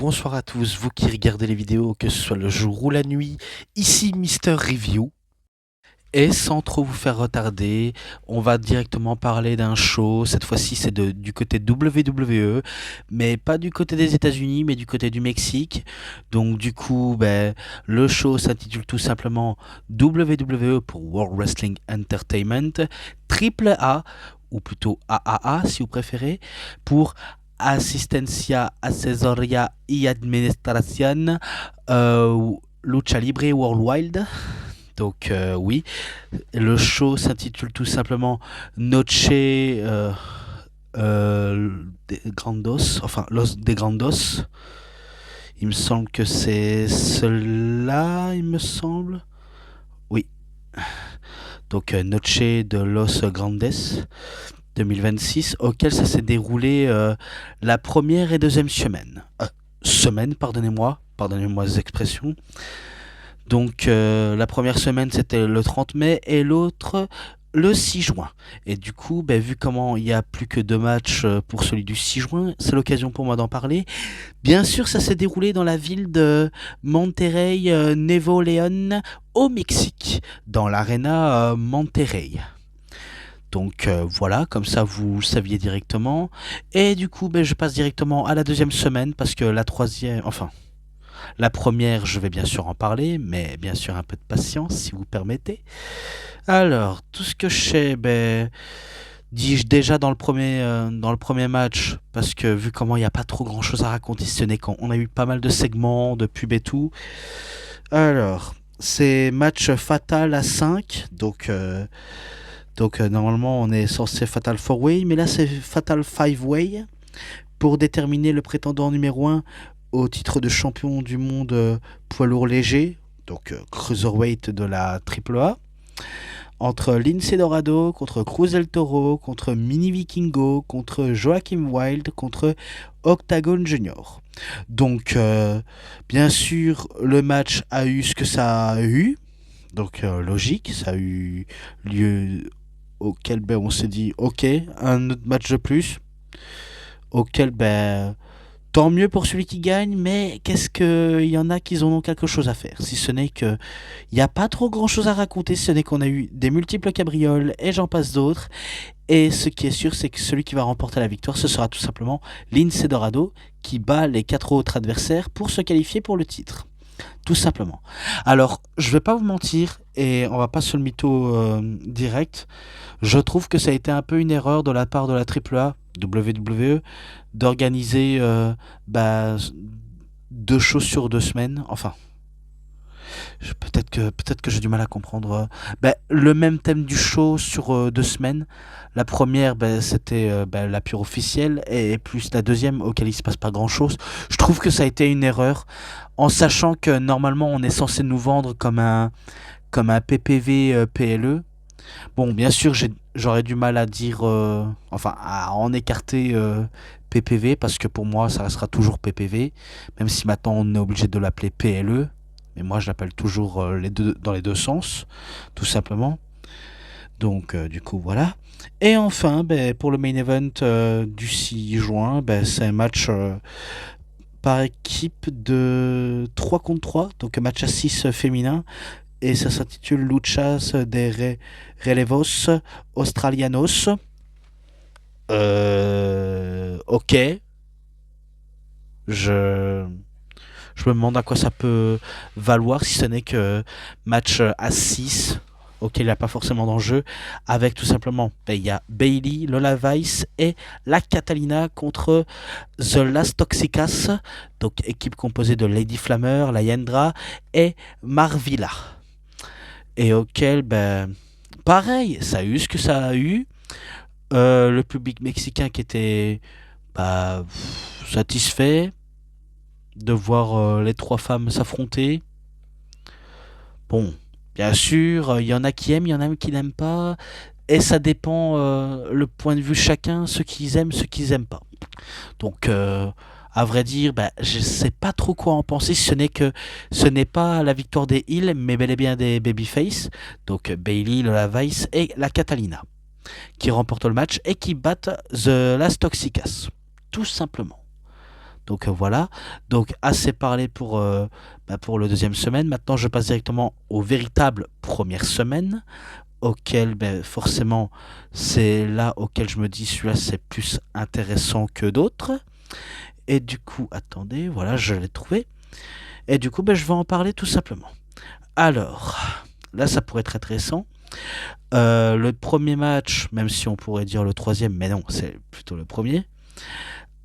bonsoir à tous, vous qui regardez les vidéos, que ce soit le jour ou la nuit, ici Mister Review. Et sans trop vous faire retarder, on va directement parler d'un show, cette fois-ci c'est du côté WWE, mais pas du côté des États-Unis, mais du côté du Mexique. Donc du coup, le show s'intitule tout simplement WWE pour World Wrestling Entertainment, Triple A, ou plutôt AAA si vous préférez, pour Asistencia Asesoría y Administración Lucha Libre Worldwide. Donc oui, le show s'intitule tout simplement Noche de Grandos, enfin Los de Grandos. Il me semble que c'est cela, il me semble. Oui. Donc Noche de Los Grandes 2026, auquel ça s'est déroulé la première et deuxième semaine. Pardonnez-moi les expressions. Donc la première semaine c'était le 30 mai et l'autre le 6 juin. Et du coup, vu comment il n'y a plus que 2 matchs pour celui du 6 juin, c'est l'occasion pour moi d'en parler. Bien sûr, ça s'est déroulé dans la ville de Monterrey, Nuevo León, au Mexique, dans l'arena Monterrey. Donc voilà, comme ça vous saviez directement. Et du coup, je passe directement à la deuxième semaine parce que la troisième, enfin, la première, je vais bien sûr en parler, mais bien sûr un peu de patience si vous permettez. Alors, tout ce que je sais, dis-je déjà dans le premier match, parce que vu comment il n'y a pas trop grand chose à raconter, ce n'est qu'on a eu pas mal de segments, de pubs et tout. Alors, c'est match fatal à 5, donc normalement on est censé fatal 4-way, mais là c'est fatal 5-way, pour déterminer le prétendant numéro 1 au titre de champion du monde poids lourd léger, donc cruiserweight de la AAA, entre Lince Dorado, contre Cruz del Toro, contre Mini Vikingo, contre Joachim Wild, contre Octagon Junior. Donc, bien sûr, le match a eu ce que ça a eu, donc logique, ça a eu lieu auquel on s'est dit, ok, un autre match de plus, auquel tant mieux pour celui qui gagne, mais qu'est-ce qu'il y en a qui en ont quelque chose à faire. Si ce n'est qu'il n'y a pas trop grand-chose à raconter, si ce n'est qu'on a eu des multiples cabrioles et j'en passe d'autres. Et ce qui est sûr, c'est que celui qui va remporter la victoire, ce sera tout simplement Lince Dorado, qui bat les 4 autres adversaires pour se qualifier pour le titre. Tout simplement. Alors, je vais pas vous mentir, et on va pas se le mytho direct, je trouve que ça a été un peu une erreur de la part de la AAA, WWE, d'organiser 2 shows sur 2 semaines. Enfin, peut-être que j'ai du mal à comprendre. Le même thème du show sur 2 semaines. La première, c'était la pure officielle, et plus la deuxième, auquel il se passe pas grand-chose. Je trouve que ça a été une erreur, en sachant que normalement on est censé nous vendre comme un PPV PLE. Bon, bien sûr, j'aurais du mal à dire, à en écarter PPV, parce que pour moi, ça restera toujours PPV, même si maintenant on est obligé de l'appeler PLE, mais moi je l'appelle toujours dans les deux sens, tout simplement. Donc, du coup, voilà. Et enfin, pour le main event du 6 juin, c'est un match par équipe de 3 contre 3, donc un match à 6 féminin, et ça s'intitule Luchas de Relevos Australianos. Ok. Je me demande à quoi ça peut valoir, si ce n'est que match à 6, auquel il n'y a pas forcément d'enjeu, avec tout simplement, il y a Bailey, Lola Vice et la Catalina contre The Las Toxicas, donc équipe composée de Lady Flammer, la Yendra et Marvilla. Et auquel, pareil, ça a eu ce que ça a eu. Le public mexicain qui était satisfait de voir les 3 femmes s'affronter. Bon, bien sûr, il y en a qui aiment, il y en a qui n'aiment pas. Et ça dépend le point de vue de chacun, ceux qui aiment, ceux qui n'aiment pas. Donc, à vrai dire, je sais pas trop quoi en penser, ce n'est pas la victoire des Heels, mais bel et bien des Babyface, donc Bailey, Lola Vice et la Catalina, qui remportent le match et qui battent The Las Toxicas, tout simplement. Donc voilà. Donc assez parlé pour le deuxième semaine. Maintenant, je passe directement aux véritables premières semaines, auquel forcément c'est là auquel je me dis celui-là c'est plus intéressant que d'autres. Et du coup, attendez, voilà, je l'ai trouvé. Et du coup, je vais en parler tout simplement. Alors, là, ça pourrait être intéressant. Le premier match, même si on pourrait dire le troisième, mais non, c'est plutôt le premier.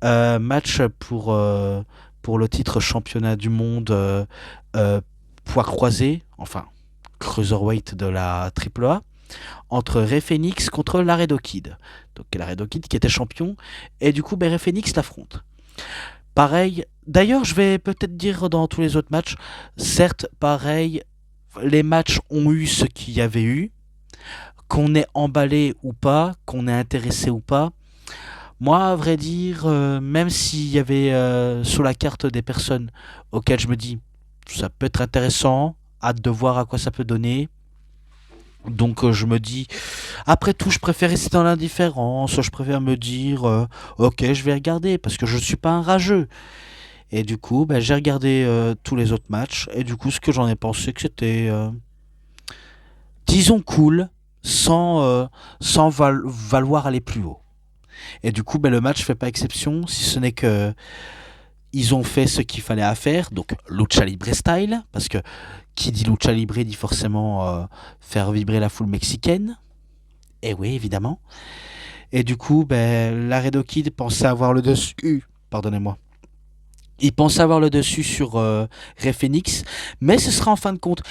Match pour le titre championnat du monde poids croisé, enfin cruiserweight de la AAA, entre Rey Fenix contre Laredo Kid. Donc Laredo Kid qui était champion, et du coup Rey Fenix l'affronte. Pareil, d'ailleurs je vais peut-être dire dans tous les autres matchs, certes pareil, les matchs ont eu ce qu'il y avait eu, qu'on est emballé ou pas, qu'on est intéressé ou pas. Moi, à vrai dire, même s'il y avait sur la carte des personnes auxquelles je me dis ça peut être intéressant, hâte de voir à quoi ça peut donner. Donc je me dis, après tout, je préfère rester dans l'indifférence, je préfère me dire, ok, je vais regarder, parce que je ne suis pas un rageux. Et du coup, j'ai regardé tous les autres matchs, et du coup, ce que j'en ai pensé, que c'était, disons, cool, sans valoir aller plus haut. Et du coup, le match fait pas exception, si ce n'est que ils ont fait ce qu'il fallait à faire, donc lucha libre style, parce que qui dit lucha libre dit forcément faire vibrer la foule mexicaine. Et oui, évidemment. Et du coup, Laredo Kid pensait avoir le dessus. Pardonnez-moi. Il pensait avoir le dessus sur Rey Fenix, mais ce sera en fin de compte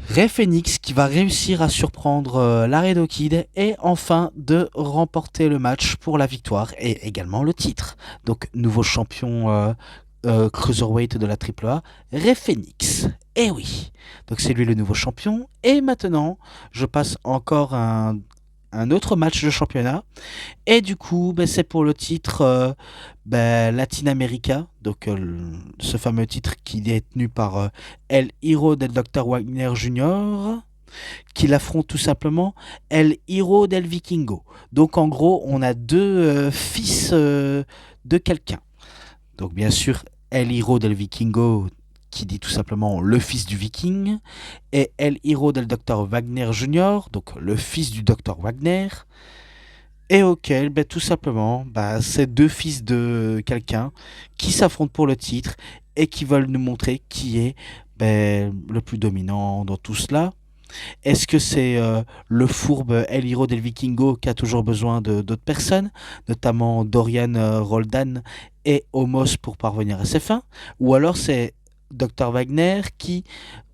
Rey Fenix qui va réussir à surprendre Laredo Kid et enfin de remporter le match pour la victoire et également le titre. Donc nouveau champion cruiserweight de la AAA, Rey Fenix. Et oui, donc c'est lui le nouveau champion. Et maintenant, je passe encore un autre match de championnat. Et du coup, c'est pour le titre Latin America, donc ce fameux titre qui est tenu par El Hiro del Dr. Wagner Jr., qui l'affronte tout simplement El Hiro del Vikingo. Donc en gros, on a deux fils de quelqu'un. Donc bien sûr, El Hiro del Vikingo, qui dit tout simplement le fils du viking, et El Hiro del Dr. Wagner Jr., donc le fils du Dr. Wagner, et auquel, tout simplement, c'est deux fils de quelqu'un qui s'affrontent pour le titre et qui veulent nous montrer qui est le plus dominant dans tout cela. Est-ce que c'est le fourbe El Hiro del Vikingo qui a toujours besoin d'autres personnes, notamment Dorian Roldan et Homos pour parvenir à ses fins? Ou alors c'est Dr. Wagner qui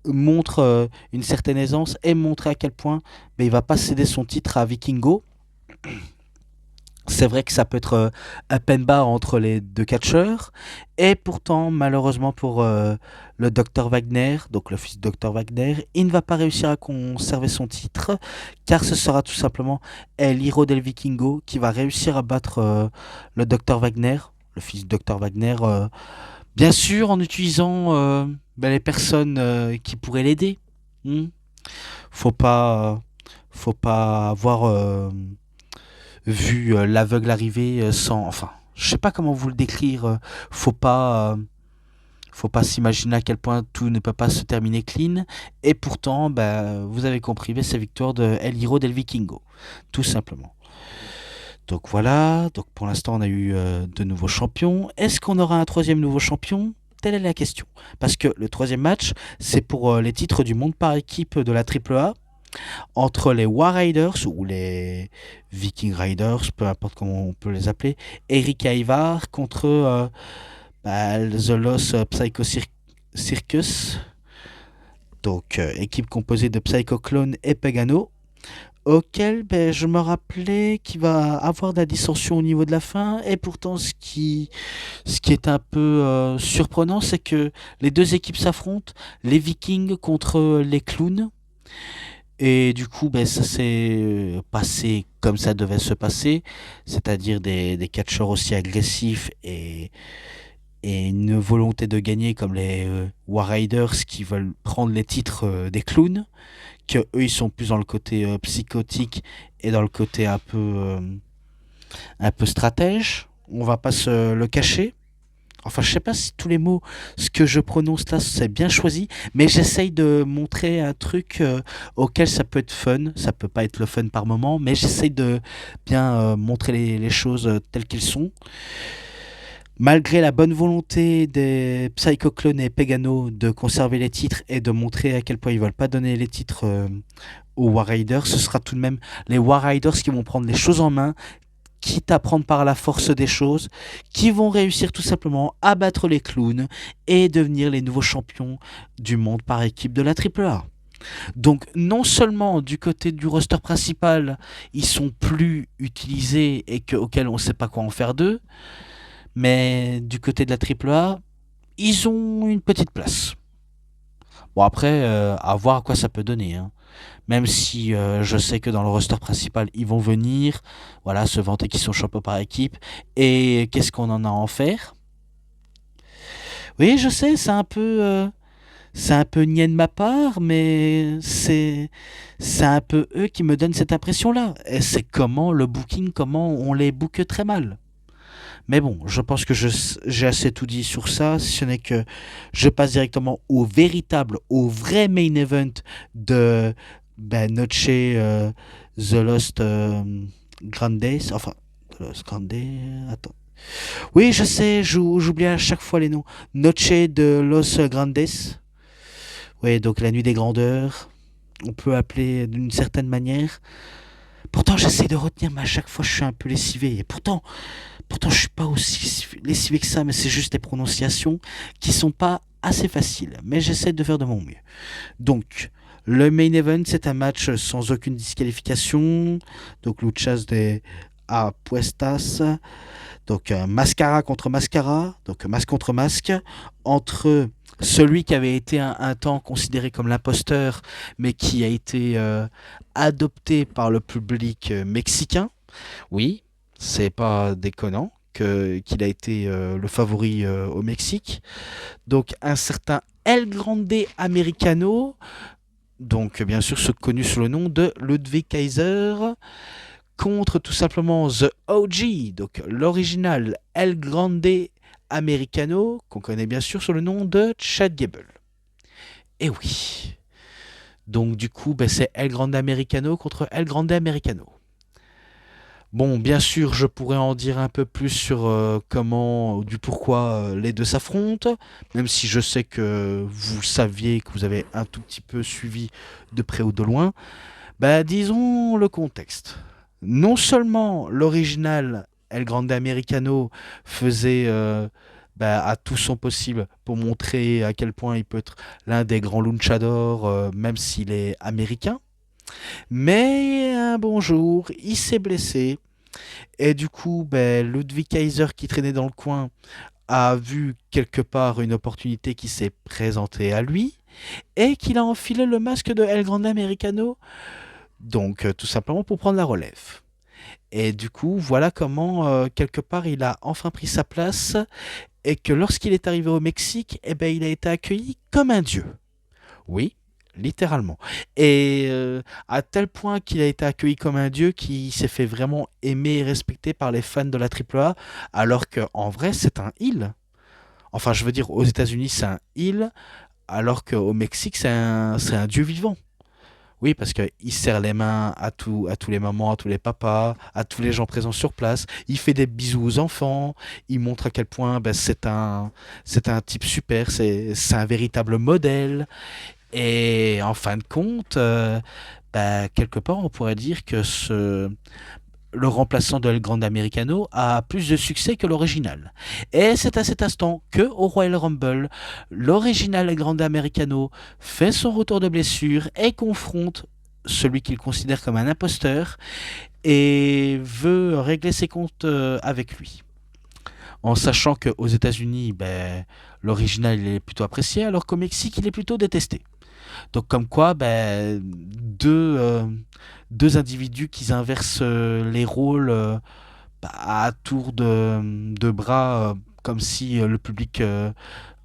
montre une certaine aisance et montre à quel point il va pas céder son titre à Vikingo. C'est vrai que ça peut être un pen bar entre les deux catcheurs. Et pourtant, malheureusement pour le Dr Wagner, donc le fils du Dr Wagner, il ne va pas réussir à conserver son titre, car ce sera tout simplement El Hiro del Vikingo qui va réussir à battre le Dr Wagner, le fils du Dr Wagner, bien sûr en utilisant les personnes qui pourraient l'aider. Faut pas, faut pas avoir vu l'aveugle arriver sans... Enfin, je sais pas comment vous le décrire. Faut pas s'imaginer à quel point tout ne peut pas se terminer clean. Et pourtant, vous avez compris, c'est victoire de El Hiro del Vikingo. Tout simplement. Donc voilà, donc pour l'instant on a eu deux nouveaux champions. Est-ce qu'on aura un troisième nouveau champion? Telle est la question. Parce que le troisième match, c'est pour les titres du monde par équipe de la AAA entre les War Riders ou les Viking Riders, peu importe comment on peut les appeler, Eric Ivar contre The Lost Psycho Circus, donc équipe composée de Psycho Clone et Pagano, auquel je me rappelais qu'il va avoir de la dissension au niveau de la fin, et pourtant ce qui est un peu surprenant, c'est que les deux équipes s'affrontent, les Vikings contre les clowns. Et du coup, ça s'est passé comme ça devait se passer, c'est-à-dire des catcheurs aussi agressifs et une volonté de gagner comme les War Raiders qui veulent prendre les titres des clowns, que eux ils sont plus dans le côté psychotique et dans le côté un peu stratège. On va pas se le cacher. Enfin, je sais pas si tous les mots, ce que je prononce là, c'est bien choisi, mais j'essaye de montrer un truc auquel ça peut être fun. Ça peut pas être le fun par moment, mais j'essaye de bien montrer les choses telles qu'elles sont. Malgré la bonne volonté des Psycho Clone et Pegano de conserver les titres et de montrer à quel point ils veulent pas donner les titres aux War Raiders, ce sera tout de même les War Raiders qui vont prendre les choses en main, quitte à prendre par la force des choses, qui vont réussir tout simplement à battre les clowns et devenir les nouveaux champions du monde par équipe de la AAA. Donc non seulement du côté du roster principal, ils sont plus utilisés et auxquels on ne sait pas quoi en faire d'eux, mais du côté de la AAA, ils ont une petite place. Bon après, à voir à quoi ça peut donner, hein. Même si je sais que dans le roster principal, ils vont venir, voilà, se vanter qu'ils sont champions par équipe. Et qu'est-ce qu'on en a à en faire? Oui, je sais, c'est un peu niais de ma part, mais c'est un peu eux qui me donnent cette impression-là. Et c'est comment le booking, comment on les book très mal. Mais bon, je pense que j'ai assez tout dit sur ça, si ce n'est que je passe directement au vrai main event de Noche The Lost Grandes. Enfin, The Lost Grandes. Attends. Oui, je sais, j'oublie à chaque fois les noms. Noche de Los Grandes. Oui, donc la nuit des grandeurs. On peut appeler d'une certaine manière. Pourtant, j'essaie de retenir, mais à chaque fois, je suis un peu lessivé. Et pourtant, je suis pas aussi lessivé que ça, mais c'est juste des prononciations qui sont pas assez faciles. Mais j'essaie de faire de mon mieux. Donc, le main event, c'est un match sans aucune disqualification. Donc, luchas de apuestas. Donc, mascara contre mascara. Donc, masque contre masque. Entre celui qui avait été un temps considéré comme l'imposteur, mais qui a été adopté par le public mexicain. Oui, c'est pas déconnant qu'il a été le favori au Mexique. Donc un certain El Grande Americano, donc bien sûr ce connu sous le nom de Ludwig Kaiser, contre tout simplement The OG, donc l'original El Grande Americano, qu'on connaît bien sûr sous le nom de Chad Gable. Et oui. Donc du coup, c'est El Grande Americano contre El Grande Americano. Bon, bien sûr, je pourrais en dire un peu plus sur du pourquoi les deux s'affrontent, même si je sais que vous saviez, que vous avez un tout petit peu suivi de près ou de loin. Disons le contexte. Non seulement l'original El Grande Americano faisait à tout son possible pour montrer à quel point il peut être l'un des grands luchadors, même s'il est américain, mais un bon jour, il s'est blessé. Et du coup, Ludwig Kaiser qui traînait dans le coin a vu quelque part une opportunité qui s'est présentée à lui et qu'il a enfilé le masque de El Grande Americano, donc tout simplement pour prendre la relève. Et du coup, voilà comment, quelque part, il a enfin pris sa place et que lorsqu'il est arrivé au Mexique, il a été accueilli comme un dieu. Oui, littéralement. Et à tel point qu'il a été accueilli comme un dieu qui s'est fait vraiment aimer et respecter par les fans de la AAA, alors qu'en vrai, c'est un heel. Enfin, je veux dire, aux États-Unis, c'est un heel, alors qu'au Mexique, c'est un dieu vivant. Oui, parce qu'il serre les mains à tous les mamans, à tous les papas, à tous les gens présents sur place. Il fait des bisous aux enfants. Il montre à quel point c'est un type super. C'est un véritable modèle. Et en fin de compte, quelque part, on pourrait dire que le remplaçant de El Grande Americano a plus de succès que l'original. Et c'est à cet instant que, au Royal Rumble, l'original El Grande Americano fait son retour de blessure et confronte celui qu'il considère comme un imposteur et veut régler ses comptes avec lui. En sachant qu'aux États-Unis, l'original il est plutôt apprécié, alors qu'au Mexique, il est plutôt détesté. Donc comme quoi, deux individus qui inversent les rôles à tour de bras, comme si le public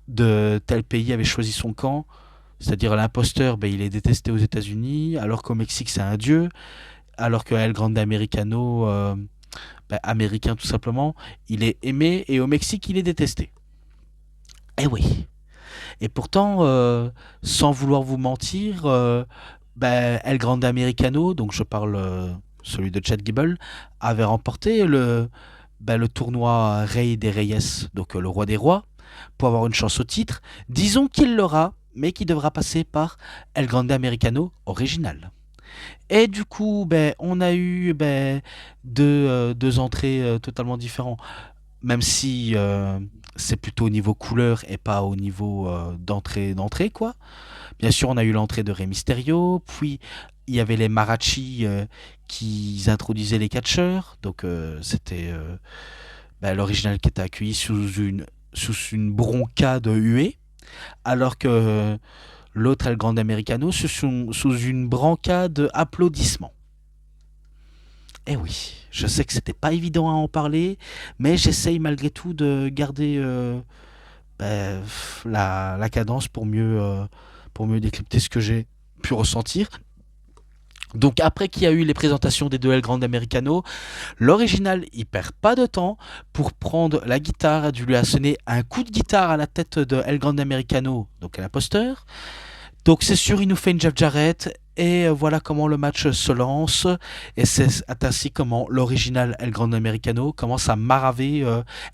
de tel pays avait choisi son camp. C'est-à-dire l'imposteur, il est détesté aux États-Unis, alors qu'au Mexique c'est un dieu, alors que El Grande Americano, américain tout simplement, il est aimé et au Mexique il est détesté. Eh oui. Et pourtant, sans vouloir vous mentir, ben, El Grande Americano, donc je parle celui de Chad Gable, avait remporté le tournoi Rey des Reyes, donc le roi des rois, pour avoir une chance au titre. Disons qu'il l'aura, mais qu'il devra passer par El Grande Americano original. Et du coup, ben, on a eu deux entrées totalement différentes, même si c'est plutôt au niveau couleur et pas au niveau d'entrée, quoi. Bien sûr, on a eu l'entrée de Rey Mysterio, puis il y avait les Marachi qui introduisaient les catcheurs, donc c'était l'original qui était accueilli sous une broncade huée, alors que l'autre El Grande Americano sous une brancade d'applaudissements. Eh oui, je sais que c'était pas évident à en parler, mais j'essaye malgré tout de garder la cadence pour mieux décrypter ce que j'ai pu ressentir. Donc après qu'il y a eu les présentations des deux El Grande Americano, l'original il perd pas de temps pour prendre la guitare, a dû lui sonner un coup de guitare à la tête de El Grande Americano, donc à l'imposteur. Donc c'est sûr, il nous fait une Jeff Jarrett et voilà comment le match se lance. Et c'est ainsi comment l'original El Grande Americano commence à maraver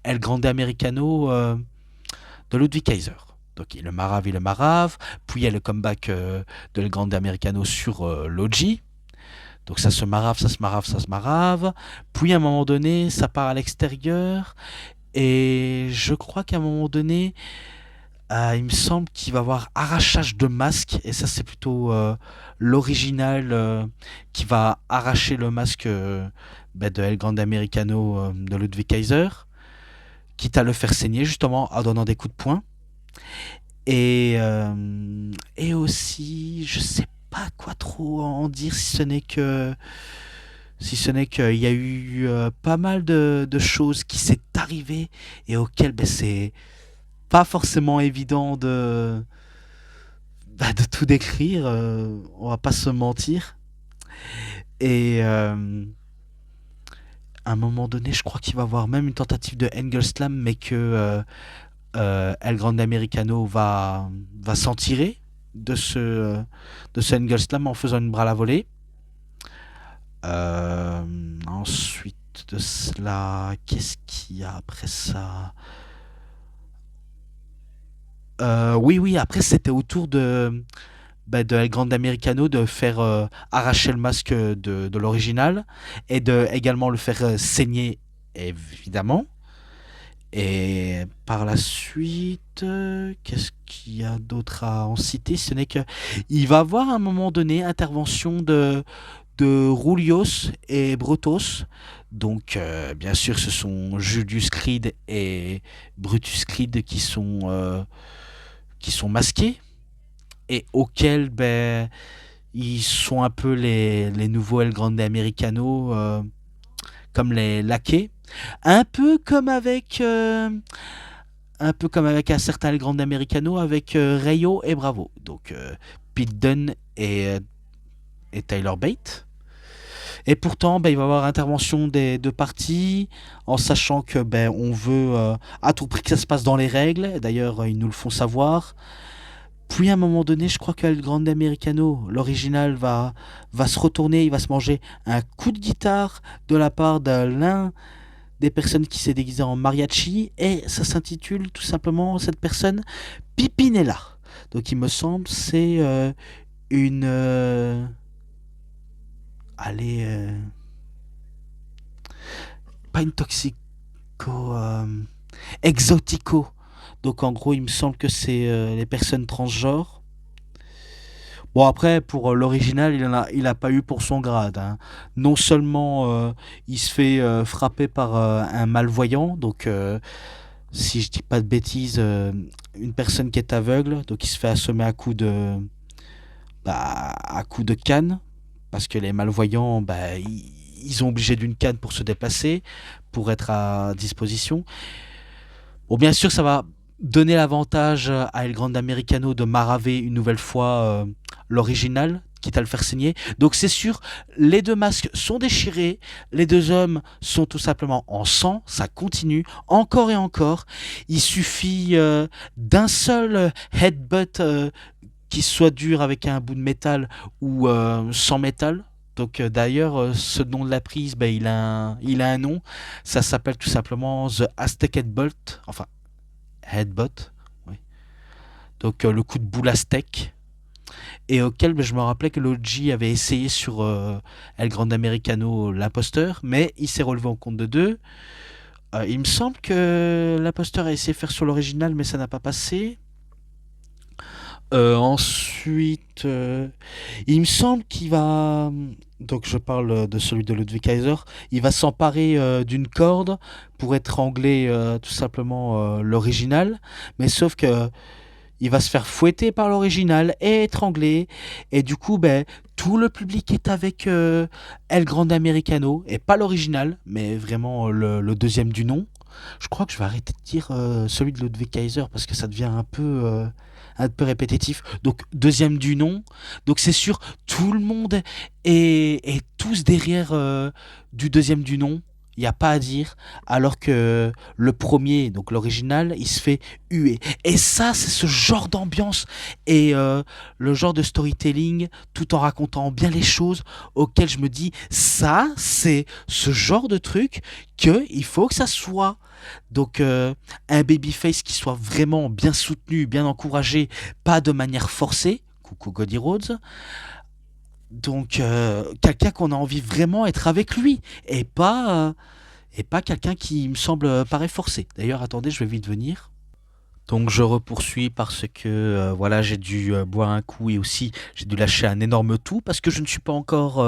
El Grande Americano de Ludwig Kaiser. Donc il le marave, puis il y a le comeback de El Grande Americano sur Logi. Donc ça se marave, ça se marave, ça se marave. Puis à un moment donné, ça part à l'extérieur. Et je crois qu'à un moment donné, il me semble qu'il va y avoir arrachage de masque. Et ça, c'est plutôt l'original qui va arracher le masque de El Grande Americano de Ludwig Kaiser. Quitte à le faire saigner, justement, en donnant des coups de poing. Et aussi, je sais pas quoi trop en dire si ce n'est qu'il y a eu pas mal de choses qui s'est arrivées et auxquelles c'est pas forcément évident de tout décrire, on va pas se mentir. Et à un moment donné, je crois qu'il va y avoir même une tentative de Angle Slam, mais que El Grande Americano va s'en tirer de ce Angle Slam en faisant une bras à la volée. Ensuite de cela, qu'est-ce qu'il y a après ça? Oui, oui, après c'était au tour de El Grande Americano de faire arracher le masque de l'original et de également le faire saigner, évidemment. Et par la suite, qu'est-ce qu'il y a d'autre à en citer? Ce n'est que il va y avoir à un moment donné intervention de Rulios et Brutus. Donc, bien sûr, ce sont Julius Creed et Brutus Creed qui sont masqués et auxquels ils sont un peu les nouveaux El Grande Americano, comme les laquais. Un peu comme avec, un certain El Grande Americano avec Rayo et Bravo. Donc, Pete Dunne et Tyler Bate. Et pourtant, il va y avoir intervention des deux parties, en sachant que on veut à tout prix que ça se passe dans les règles. D'ailleurs, ils nous le font savoir. Puis à un moment donné, je crois que le Grande Americano, l'original, va se retourner, il va se manger un coup de guitare de la part de l'un des personnes qui s'est déguisé en mariachi, et ça s'intitule tout simplement, cette personne, Pipinella. Donc il me semble c'est une... allez... pas une toxico... exotico. Donc en gros, il me semble que c'est les personnes transgenres. Bon après, pour l'original, il a pas eu pour son grade, hein. Non seulement il se fait frapper par un malvoyant, donc si je dis pas de bêtises, une personne qui est aveugle, donc il se fait assommer à coups de canne, parce que les malvoyants, ils ont obligé d'une canne pour se déplacer, pour être à disposition. Bon, bien sûr, ça va donner l'avantage à El Grande Americano de maraver une nouvelle fois l'original, quitte à le faire saigner. Donc c'est sûr, les deux masques sont déchirés, les deux hommes sont tout simplement en sang, ça continue encore et encore. Il suffit d'un seul headbutt qui soit dur avec un bout de métal ou sans métal. Donc d'ailleurs, ce nom de la prise, ben, il a un nom. Ça s'appelle tout simplement The Aztec Headbutt. Enfin, Headbutt. Oui. Donc le coup de boule aztèque. Et auquel ben, je me rappelais que l'OG avait essayé sur El Grande Americano l'imposteur, mais il s'est relevé en compte de deux. Il me semble que l'imposteur a essayé de faire sur l'original, mais ça n'a pas passé. Ensuite, il me semble qu'il va. Donc, je parle de celui de Ludwig Kaiser. Il va s'emparer d'une corde pour étrangler tout simplement l'original. Mais sauf que il va se faire fouetter par l'original et étrangler. Et du coup, ben, tout le public est avec El Grande Americano. Et pas l'original, mais vraiment le deuxième du nom. Je crois que je vais arrêter de dire celui de Ludwig Kaiser parce que ça devient un peu répétitif. Donc, deuxième du nom. Donc, c'est sûr, tout le monde est tous derrière du deuxième du nom. Il n'y a pas à dire. Alors que le premier, donc l'original, il se fait huer. Et ça, c'est ce genre d'ambiance et le genre de storytelling, tout en racontant bien les choses, auquel je me dis, ça, c'est ce genre de truc qu'il faut que ça soit. Donc un babyface qui soit vraiment bien soutenu, bien encouragé, pas de manière forcée. Coucou Cody Rhodes. Donc quelqu'un qu'on a envie vraiment être avec lui et pas quelqu'un qui me semble paraît forcé. D'ailleurs, attendez, je vais vite venir. Donc je repoursuis parce que voilà, j'ai dû boire un coup et aussi j'ai dû lâcher un énorme tout parce que je ne suis pas encore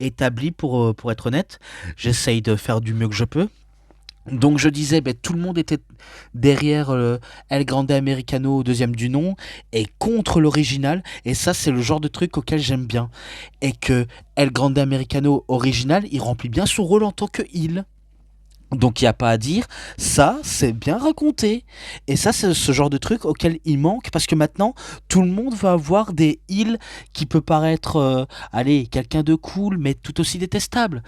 établi pour être honnête. J'essaye de faire du mieux que je peux. Donc je disais, ben, tout le monde était derrière El Grande Americano, deuxième du nom, et contre l'original. Et ça, c'est le genre de truc auquel j'aime bien. Et que El Grande Americano original, il remplit bien son rôle en tant que heel. Donc il n'y a pas à dire, ça c'est bien raconté. Et ça c'est ce genre de truc auquel il manque parce que maintenant tout le monde va avoir des heals qui peut paraître, allez, quelqu'un de cool mais tout aussi détestable.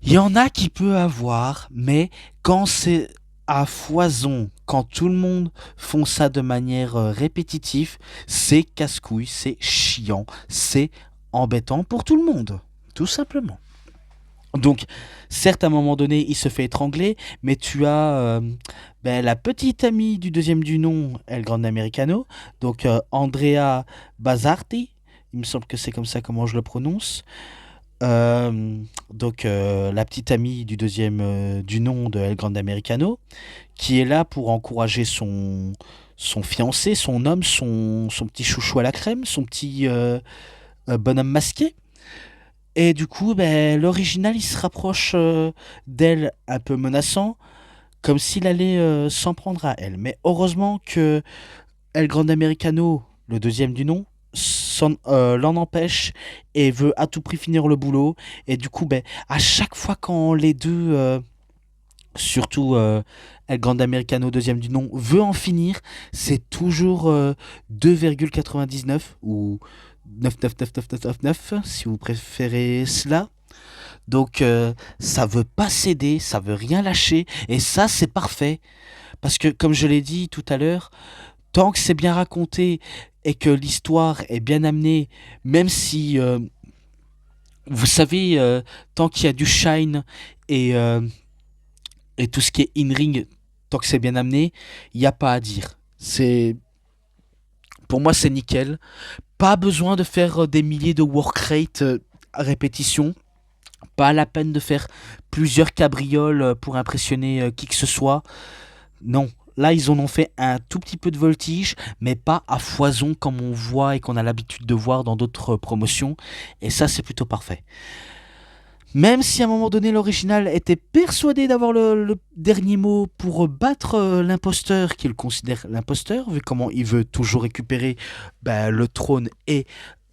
Il y en a qui peut avoir, mais quand c'est à foison, quand tout le monde font ça de manière répétitive, c'est casse-couille, c'est chiant, c'est embêtant pour tout le monde, tout simplement. Donc, certes, à un moment donné, il se fait étrangler, mais tu as ben, la petite amie du deuxième du nom, El Grande Americano, donc Andrea Bazzarti, il me semble que c'est comme ça comment je le prononce. Donc, la petite amie du deuxième du nom de El Grande Americano, qui est là pour encourager son fiancé, son homme, son petit chouchou à la crème, son petit bonhomme masqué. Et du coup, ben, l'original, il se rapproche d'elle un peu menaçant, comme s'il allait s'en prendre à elle. Mais heureusement que El Grande Americano, le deuxième du nom, l'en empêche et veut à tout prix finir le boulot. Et du coup, ben, à chaque fois quand les deux, surtout El Grande Americano, deuxième du nom, veut en finir, c'est toujours 2,99 ou 9,99999 si vous préférez cela. Donc ça veut pas céder, ça veut rien lâcher et ça c'est parfait parce que comme je l'ai dit tout à l'heure, tant que c'est bien raconté et que l'histoire est bien amenée, même si vous savez tant qu'il y a du shine et et tout ce qui est in-ring, tant que c'est bien amené, il n'y a pas à dire. C'est pour moi c'est nickel. Pas besoin de faire des milliers de work rate à répétition. Pas la peine de faire plusieurs cabrioles pour impressionner qui que ce soit. Non. Là, ils en ont fait un tout petit peu de voltige, mais pas à foison comme on voit et qu'on a l'habitude de voir dans d'autres promotions. Et ça, c'est plutôt parfait. Même si à un moment donné, l'original était persuadé d'avoir le dernier mot pour battre l'imposteur, qu'il considère l'imposteur, vu comment il veut toujours récupérer ben, le trône et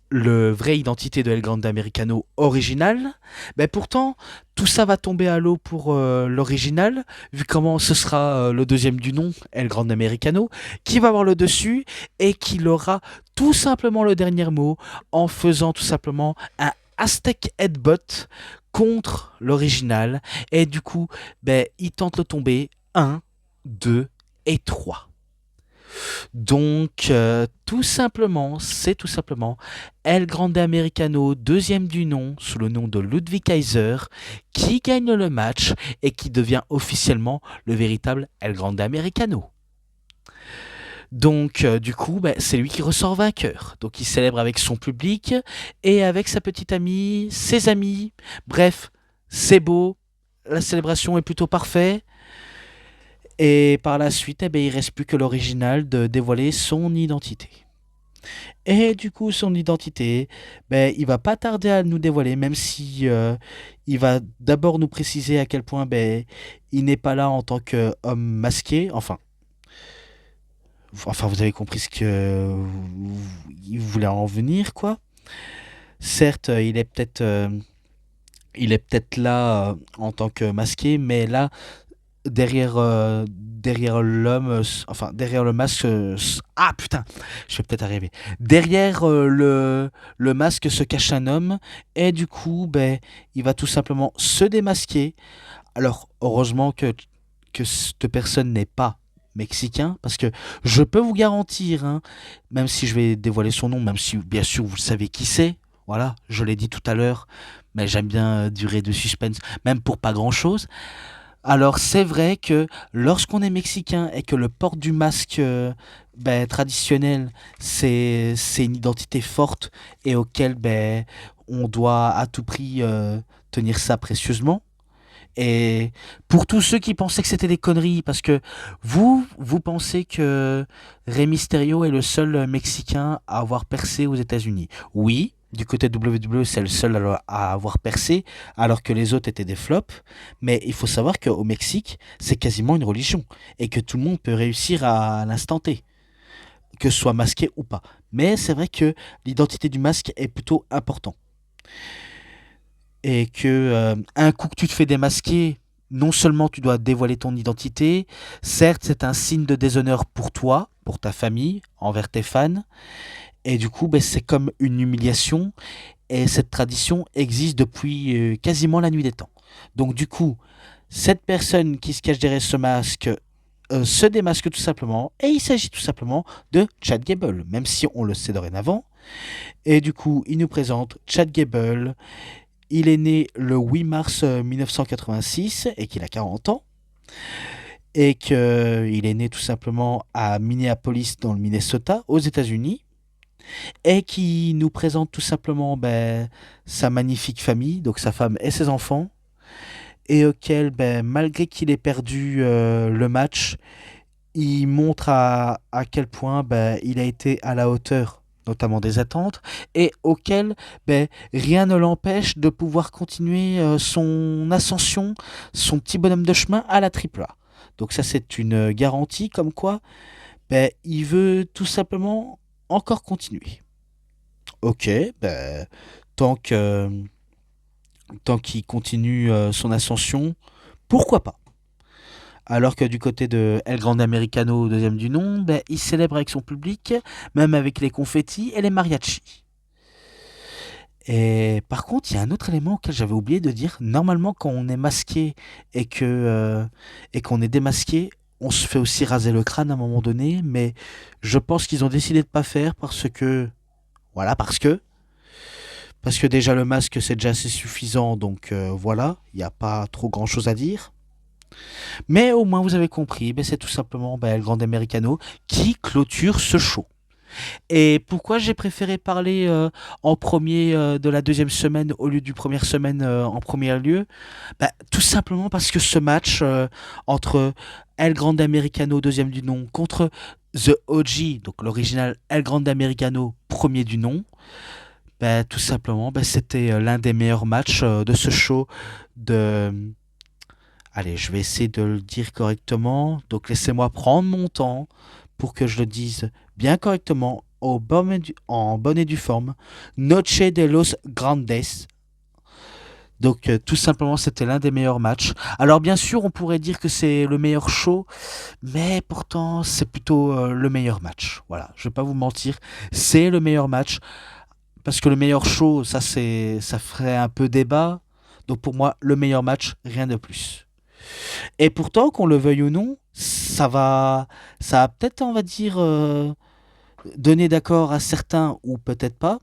le vraie identité de El Grande Americano original, ben pourtant tout ça va tomber à l'eau pour l'original, vu comment ce sera le deuxième du nom, El Grande Americano, qui va avoir le dessus et qui aura tout simplement le dernier mot en faisant tout simplement un Aztec Headbutt contre l'original. Et du coup, ben, il tente le tomber 1, 2 et 3. Donc, c'est tout simplement El Grande Americano, deuxième du nom, sous le nom de Ludwig Kaiser, qui gagne le match et qui devient officiellement le véritable El Grande Americano. Donc, du coup, bah, c'est lui qui ressort vainqueur. Donc, il célèbre avec son public et avec sa petite amie, ses amis. Bref, c'est beau. La célébration est plutôt parfaite. Et par la suite, eh ben, il reste plus que l'original de dévoiler son identité. Et du coup, son identité, ben, il va pas tarder à nous dévoiler, même si il va d'abord nous préciser à quel point ben, il n'est pas là en tant qu'homme masqué. Enfin, vous avez compris ce que il voulait en venir, quoi. Certes, il est peut-être là en tant que masqué, mais là, derrière l'homme, enfin derrière le masque, ah putain, je vais peut-être arriver. Derrière le masque se cache un homme et du coup, ben, il va tout simplement se démasquer. Alors heureusement que cette personne n'est pas mexicain, parce que je peux vous garantir, hein, même si je vais dévoiler son nom, même si bien sûr vous savez qui c'est. Voilà, je l'ai dit tout à l'heure, mais j'aime bien durer de suspense, même pour pas grand-chose. Alors c'est vrai que lorsqu'on est mexicain et que le port du masque ben, traditionnel, c'est une identité forte et auquel ben, on doit à tout prix tenir ça précieusement. Et pour tous ceux qui pensaient que c'était des conneries, parce que vous pensez que Rey Mysterio est le seul Mexicain à avoir percé aux États-Unis. Oui, du côté de WWE, c'est le seul à avoir percé, alors que les autres étaient des flops. Mais il faut savoir qu'au Mexique, c'est quasiment une religion, et que tout le monde peut réussir à l'instant T, que ce soit masqué ou pas. Mais c'est vrai que l'identité du masque est plutôt important et que un coup que tu te fais démasquer, non seulement tu dois dévoiler ton identité, certes c'est un signe de déshonneur pour toi, pour ta famille, envers tes fans, et du coup ben, c'est comme une humiliation, et cette tradition existe depuis quasiment la nuit des temps. Donc du coup, cette personne qui se cache derrière ce masque se démasque tout simplement, et il s'agit tout simplement de Chad Gable, même si on le sait dorénavant. Et du coup, il nous présente Chad Gable. Il est né le 8 mars 1986 et qu'il a 40 ans. Et qu'il est né tout simplement à Minneapolis dans le Minnesota, aux États-Unis. Et qui nous présente tout simplement ben, sa magnifique famille, donc sa femme et ses enfants. Et auquel, ben, malgré qu'il ait perdu le match, il montre à quel point ben, il a été à la hauteur notamment des attentes, et auquel ben, rien ne l'empêche de pouvoir continuer son ascension, son petit bonhomme de chemin à la AAA. Donc ça c'est une garantie comme quoi ben, il veut tout simplement encore continuer. Ok, ben, tant que tant qu'il continue son ascension, pourquoi pas. Alors que du côté de El Grande Americano, deuxième du nom, ben, il célèbre avec son public, même avec les confettis et les mariachis. Et par contre, il y a un autre élément auquel j'avais oublié de dire. Normalement, quand on est masqué et qu'on est démasqué, on se fait aussi raser le crâne à un moment donné. Mais je pense qu'ils ont décidé de pas faire parce que voilà, parce que déjà le masque c'est déjà assez suffisant. Donc voilà, il n'y a pas trop grand chose à dire. Mais au moins vous avez compris, ben, c'est tout simplement ben, El Grande Americano qui clôture ce show. Et pourquoi j'ai préféré parler en premier de la deuxième semaine au lieu du première semaine en premier lieu? Bah, tout simplement parce que ce match entre El Grande Americano, deuxième du nom, contre The OG, donc l'original El Grande Americano, premier du nom, bah, tout simplement, bah, c'était l'un des meilleurs matchs de ce show de... Allez, je vais essayer de le dire correctement. Donc laissez-moi prendre mon temps pour que je le dise bien correctement en bonne et due forme. Noche de los Grandes. Donc tout simplement c'était l'un des meilleurs matchs. Alors bien sûr on pourrait dire que c'est le meilleur show, mais pourtant c'est plutôt le meilleur match. Voilà, je vais pas vous mentir, c'est le meilleur match parce que le meilleur show ça ferait un peu débat. Donc pour moi le meilleur match, rien de plus. Et pourtant qu'on le veuille ou non, ça va peut-être on va dire donner d'accord à certains ou peut-être pas,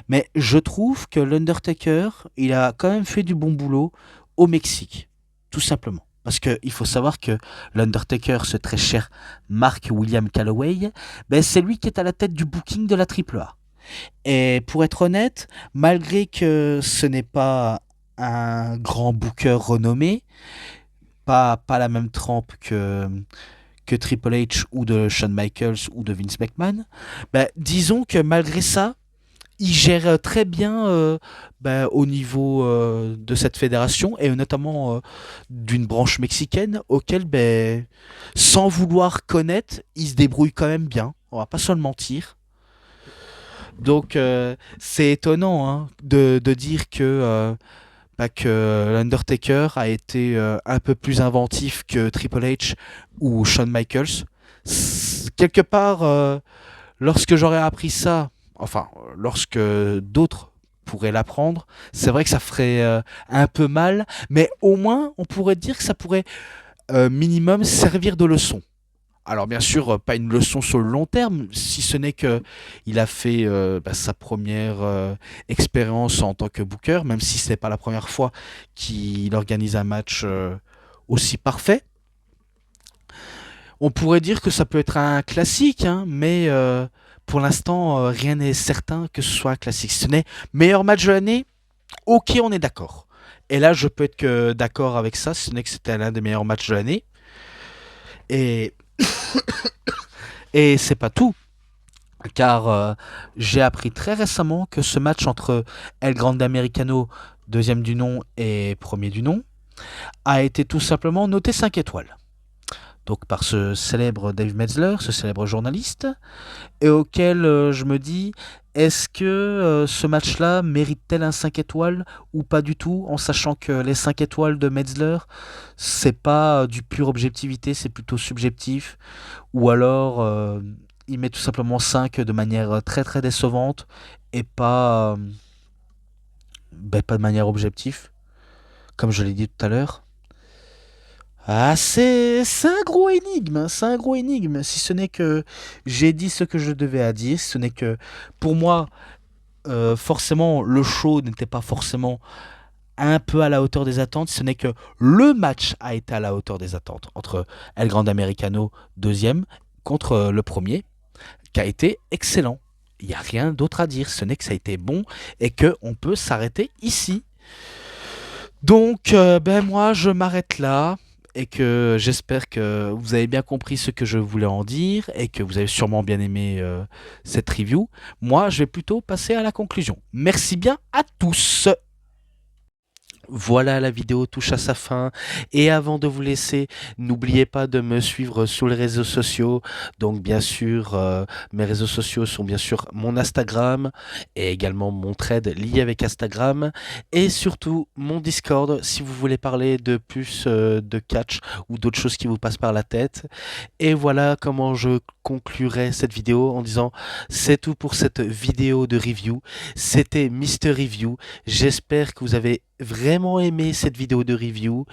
mais je trouve que l'Undertaker, il a quand même fait du bon boulot au Mexique, tout simplement. Parce qu'il faut savoir que l'Undertaker, ce très cher Mark William Calloway, ben c'est lui qui est à la tête du booking de la AAA. Et pour être honnête, malgré que ce n'est pas un grand booker renommé, pas la même trempe que Triple H ou de Shawn Michaels ou de Vince McMahon, bah, disons que malgré ça, il gère très bien bah, au niveau de cette fédération et notamment d'une branche mexicaine auquel, bah, sans vouloir connaître, il se débrouille quand même bien. On va pas se le mentir. Donc c'est étonnant hein, de dire que l'Undertaker a été un peu plus inventif que Triple H ou Shawn Michaels. Quelque part, lorsque j'aurais appris ça, enfin, lorsque d'autres pourraient l'apprendre, c'est vrai que ça ferait un peu mal, mais au moins, on pourrait dire que ça pourrait minimum servir de leçon. Alors bien sûr, pas une leçon sur le long terme, si ce n'est que il a fait bah, sa première expérience en tant que booker, même si ce n'est pas la première fois qu'il organise un match aussi parfait. On pourrait dire que ça peut être un classique, hein, mais pour l'instant, rien n'est certain que ce soit un classique. Ce n'est meilleur match de l'année, ok, on est d'accord. Et là, je peux être que d'accord avec ça, si ce n'est que c'était l'un des meilleurs matchs de l'année. Et Et c'est pas tout, car j'ai appris très récemment que ce match entre El Grande Americano, deuxième du nom, et premier du nom, a été tout simplement noté 5 étoiles. Donc par ce célèbre Dave Metzler, ce célèbre journaliste, et auquel je me dis, est-ce que ce match-là mérite-t-il un 5 étoiles ou pas du tout, en sachant que les 5 étoiles de Metzler, c'est pas du pure objectivité, c'est plutôt subjectif, ou alors il met tout simplement 5 de manière très très décevante et pas de manière objective, comme je l'ai dit tout à l'heure. Ah, c'est un gros énigme, hein, c'est un gros énigme. Si ce n'est que j'ai dit ce que je devais à dire, si ce n'est que pour moi, forcément, le show n'était pas forcément un peu à la hauteur des attentes, si ce n'est que le match a été à la hauteur des attentes entre El Grande Americano, deuxième, contre le premier, qui a été excellent. Il n'y a rien d'autre à dire, ce n'est que ça a été bon et qu'on peut s'arrêter ici. Donc, ben moi, je m'arrête là et que j'espère que vous avez bien compris ce que je voulais en dire et que vous avez sûrement bien aimé cette review. Moi, je vais plutôt passer à la conclusion. Merci bien à tous. Voilà, la vidéo touche à sa fin et avant de vous laisser, n'oubliez pas de me suivre sur les réseaux sociaux. Donc bien sûr, mes réseaux sociaux sont bien sûr mon Instagram et également mon thread lié avec Instagram et surtout mon Discord si vous voulez parler de plus de catch ou d'autres choses qui vous passent par la tête. Et voilà comment je conclurai cette vidéo en disant c'est tout pour cette vidéo de review. C'était Mister Review. J'espère que vous avez vraiment aimé cette vidéo de review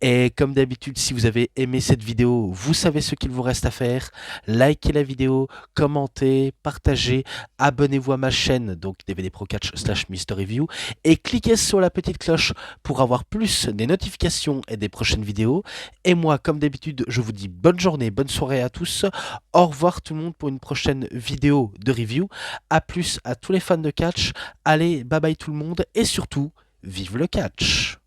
et comme d'habitude si vous avez aimé cette vidéo vous savez ce qu'il vous reste à faire, likez la vidéo, commentez, partagez, abonnez-vous à ma chaîne donc DVD Pro Catch / Mister Review et cliquez sur la petite cloche pour avoir plus des notifications et des prochaines vidéos et moi comme d'habitude je vous dis bonne journée, bonne soirée à tous, au revoir tout le monde pour une prochaine vidéo de review, à plus à tous les fans de catch, allez bye bye tout le monde et surtout vive le catch!